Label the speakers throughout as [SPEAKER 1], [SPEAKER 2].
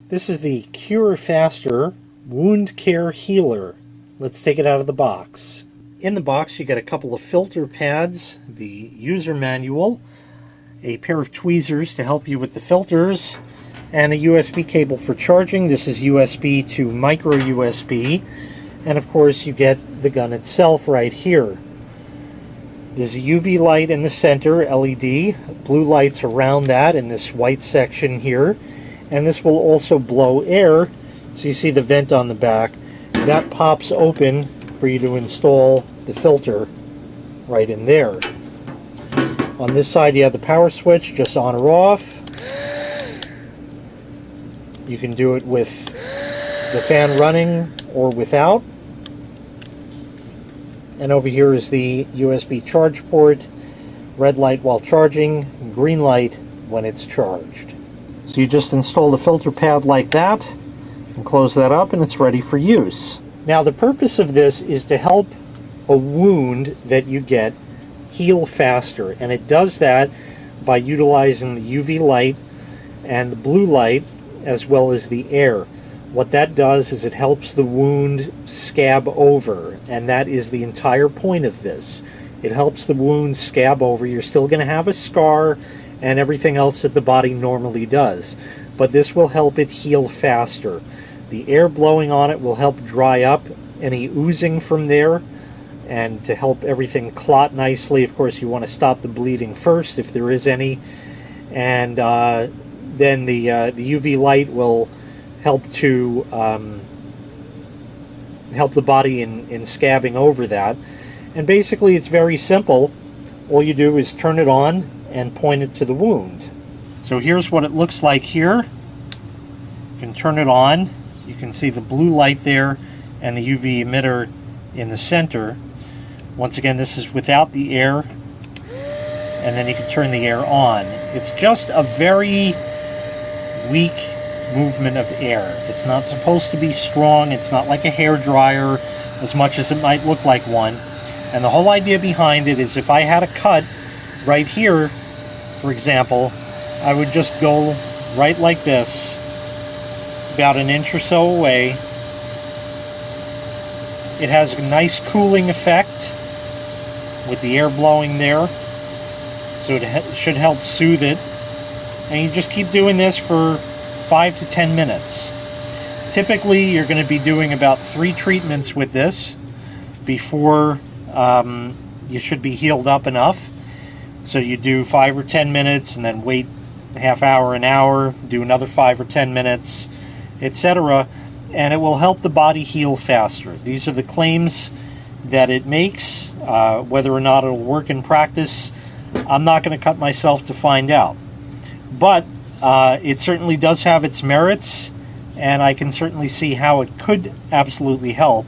[SPEAKER 1] This is the Curefaster Wound Care Healer. Let's take it out of the box. In the box you get a couple of filter pads, the user manual, a pair of tweezers to help you with the filters, and a USB cable for charging. This is USB to micro USB. And of course you get the gun itself right here. There's a UV light in the center, LED, blue lights around that in this white section here, and this will also blow air, so you see the vent on the back. That pops open for you to install the filter right in there. On this side you have the power switch, just on or off. You can do it with the fan running or without. And over here is the USB charge port. Red light while charging, green light when it's charged. So you just install the filter pad like that and close that up and it's ready for use. Now the purpose of this is to help a wound that you get heal faster, and it does that by utilizing the UV light and the blue light as well as the air. What that does is it helps the wound scab over, and that is the entire point of this. It helps the wound scab over. You're still going to have a scar and everything else that the body normally does, but this will help it heal faster. The air blowing on it will help dry up any oozing from there and to help everything clot nicely. Of course, you want to stop the bleeding first if there is any, and then the UV light will help to help the body in scabbing over that. And basically it's very simple. All you do is turn it on and point it to the wound. So here's what it looks like here. You can turn it on. You can see the blue light there and the UV emitter in the center. Once again, this is without the air, and then you can turn the air on. It's just a very weak movement of air. It's not supposed to be strong. It's not like a hair dryer as much as it might look like one. And the whole idea behind it is if I had a cut right here, for example, I would just go right like this, about an inch or so away. It has a nice cooling effect with the air blowing there, so it should help soothe it. And you just keep doing this for 5 to 10 minutes. Typically you're going to be doing about 3 treatments with this before you should be healed up enough. So you do 5 or 10 minutes and then wait a half hour, an hour, do another 5 or 10 minutes, etc. And it will help the body heal faster. These are the claims that it makes. Whether or not it'll work in practice, I'm not going to cut myself to find out. But it certainly does have its merits, and I can certainly see how it could absolutely help.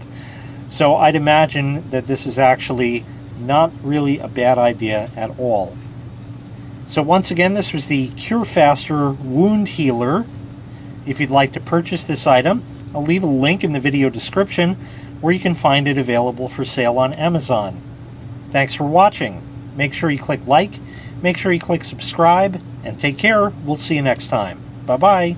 [SPEAKER 1] So I'd imagine that this is actually not really a bad idea at all. So once again, this was the Curefaster Wound Healer. If you'd like to purchase this item, I'll leave a link in the video description where you can find it available for sale on Amazon. Thanks for watching. Make sure you click like, make sure you click subscribe, and take care. We'll see you next time. Bye-bye.